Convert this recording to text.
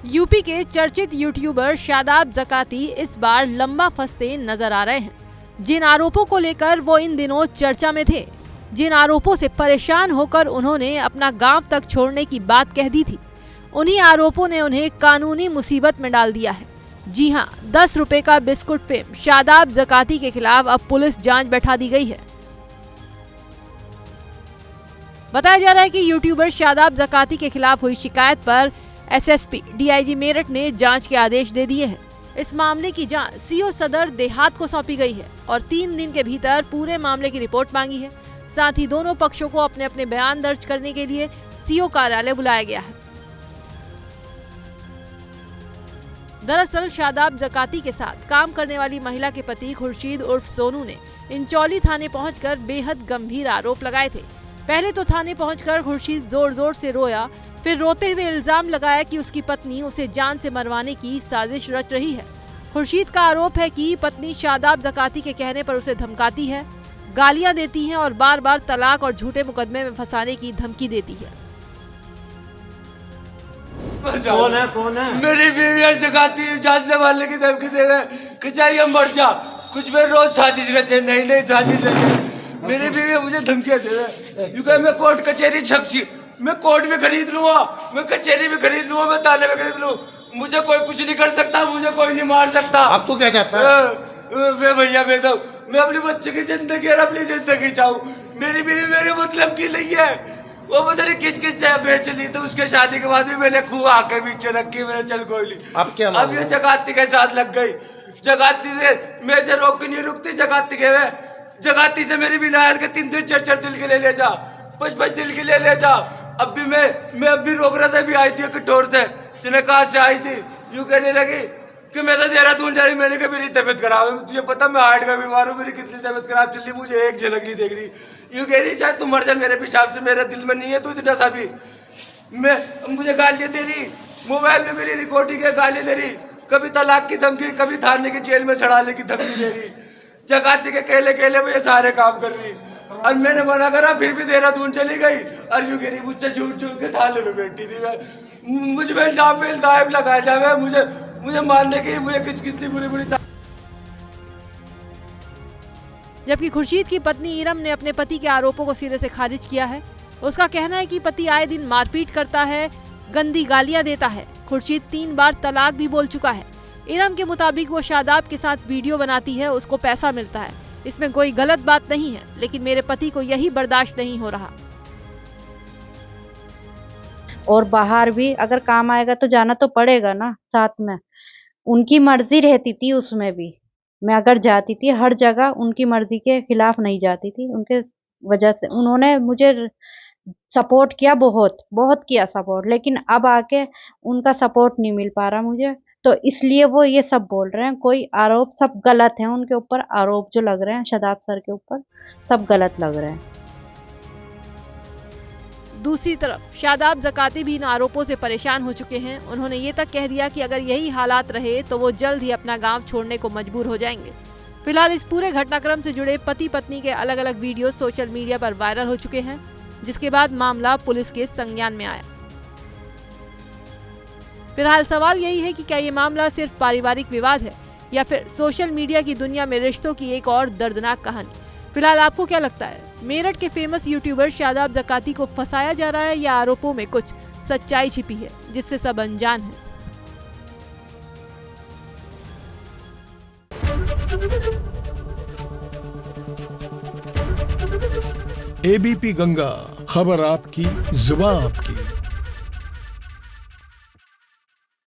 UP के चर्चित YouTuber Shadab ज़काती इस बार लंबा फंसते नजर आ रहे हैं। जिन आरोपों को लेकर वो इन दिनों चर्चा में थे, जिन आरोपों से परेशान होकर उन्होंने अपना गांव तक छोड़ने की बात कह दी थी, उन्हीं आरोपों ने उन्हें कानूनी मुसीबत में डाल दिया है। जी हां, 10 रुपए का बिस्कुट फेम शादाब ज़काती के खिलाफ अब पुलिस जांच बैठा दी गई है। बताया जा रहा है कि यूट्यूबर शादाब ज़काती के खिलाफ हुई शिकायत पर एसएसपी डीआईजी मेरठ ने जांच के आदेश दे दिए हैं। इस मामले की जांच सीओ सदर देहात को सौंपी गई है और 3 दिन के भीतर पूरे मामले की रिपोर्ट मांगी है। साथ ही दोनों पक्षों को अपने अपने बयान दर्ज करने के लिए सीओ कार्यालय बुलाया गया है। दरअसल शादाब ज़काती के साथ काम करने वाली महिला के पति खुर्शीद उर्फ सोनू ने इंचौली थाने पहुंचकर बेहद गंभीर आरोप लगाए थे। पहले तो थाने पहुंचकर खुर्शीद जोर जोर से रोया, फिर रोते हुए इल्जाम लगाया कि उसकी पत्नी उसे जान से मरवाने की साजिश रच रही है। खुर्शीद का आरोप है कि पत्नी शादाब ज़काती के कहने पर उसे धमकाती है, गालियां देती है और बार बार तलाक और झूठे मुकदमे में फंसाने की धमकी देती है। कौन है? मेरी बीवी ज़काती जान से मारने की धमकी दे रहे, कि चाहिए मर जा, कुछ भी रोज साजिश रचे, नई साजिश रचे। मेरी बीवी मुझे धमकियां दे रहे, मैं कोर्ट कचहरी छपसी, मैं कोर्ट में खरीद लूंगा, मैं कचहरी में खरीद लूंगा, मैं थाने में खरीद लूं, मुझे कोई कुछ नहीं कर सकता, मुझे कोई नहीं मार सकता। अब तू क्या चाहता है? मैं अपने बच्चे की जिंदगी और अपनी जिंदगी चाहूँ। मेरी बीवी मेरे मतलब की नहीं है, वो पता नहीं किस से अफेयर चली, तो उसके शादी के बाद भी मैंने खूब आकर पीछे रखी, मैंने चल कोई नहीं। अब क्या? अब ये ज़काती के साथ लग गई। ज़काती से मैं से रोक के नहीं रुकती, ज़काती के वे ज़काती से मेरी विलायत के 3 4 दिल के ले जा, 5 दिल के ले जा। अब भी मैं अब भी रोक रहा था, भी आई थी कटोर से, जिन्हें कहा से आई थी, यूं कहने लगी कि मैं तो देहरादून जा रही। मैंने कहा मेरी तबीयत खराब है, तुझे पता मैं हार्ट का बीमार हूँ, मेरी कितनी तबीयत खराब चल रही, मुझे एक झलक नहीं देख रही। यूं कह रही चाहे तू मर जा, मेरे पेशाब से मेरे दिल में नहीं है तू इतना सा भी। मैं मुझे गालियाँ दे रही, मोबाइल में मेरी रिकॉर्डिंग है, गाली दे रही, कभी तलाक की धमकी, कभी थाने की जेल में चढ़ाने की धमकी दे रही। ज़काती के केले में ये सारे काम कर रही, और मैंने मना करा, फिर भी देहरादून चली गई। और यूं कह रही मुझसे झूठ के थाने में बैठी थी। मैं मुझ में इल्जाम लगाया जाए, मुझे मारने की, मुझे कितनी बुरी था। जबकि खुर्शीद की पत्नी इरम ने अपने पति के आरोपों को सिरे से खारिज किया है। उसका कहना है कि पति आए दिन मारपीट करता है, गंदी गालियां देता है। खुर्शीद 3 बार तलाक भी बोल चुका है। इरम के मुताबिक वो शादाब के साथ वीडियो बनाती है, उसको पैसा मिलता है, इसमें कोई गलत बात नहीं है, लेकिन मेरे पति को यही बर्दाश्त नहीं हो रहा। और बाहर भी अगर काम आएगा तो जाना तो पड़ेगा ना साथ में। उनकी मर्जी रहती थी, उसमें भी मैं अगर जाती थी, हर जगह उनकी मर्जी के खिलाफ नहीं जाती थी। उनके वजह से उन्होंने मुझे सपोर्ट किया, बहुत किया सपोर्ट, लेकिन अब आके उनका सपोर्ट नहीं मिल पा रहा मुझे, तो इसलिए वो ये सब बोल रहे हैं। कोई आरोप सब गलत है, उनके ऊपर आरोप जो लग रहे हैं शादाब सर के ऊपर, सब गलत लग रहे हैं। दूसरी तरफ शादाब ज़काती भी इन आरोपों से परेशान हो चुके हैं। उन्होंने ये तक कह दिया कि अगर यही हालात रहे तो वो जल्द ही अपना गांव छोड़ने को मजबूर हो जाएंगे। फिलहाल इस पूरे घटनाक्रम से जुड़े पति पत्नी के अलग अलग वीडियो सोशल मीडिया पर वायरल हो चुके हैं, जिसके बाद मामला पुलिस के संज्ञान में आया। फिलहाल सवाल यही है कि क्या ये मामला सिर्फ पारिवारिक विवाद है या फिर सोशल मीडिया की दुनिया में रिश्तों की एक और दर्दनाक कहानी। फिलहाल आपको क्या लगता है, मेरठ के फेमस यूट्यूबर शादाब ज़काती को फंसाया जा रहा है या आरोपों में कुछ सच्चाई छिपी है जिससे सब अनजान है? एबीपी गंगा, खबर आपकी, जुबान आपकी।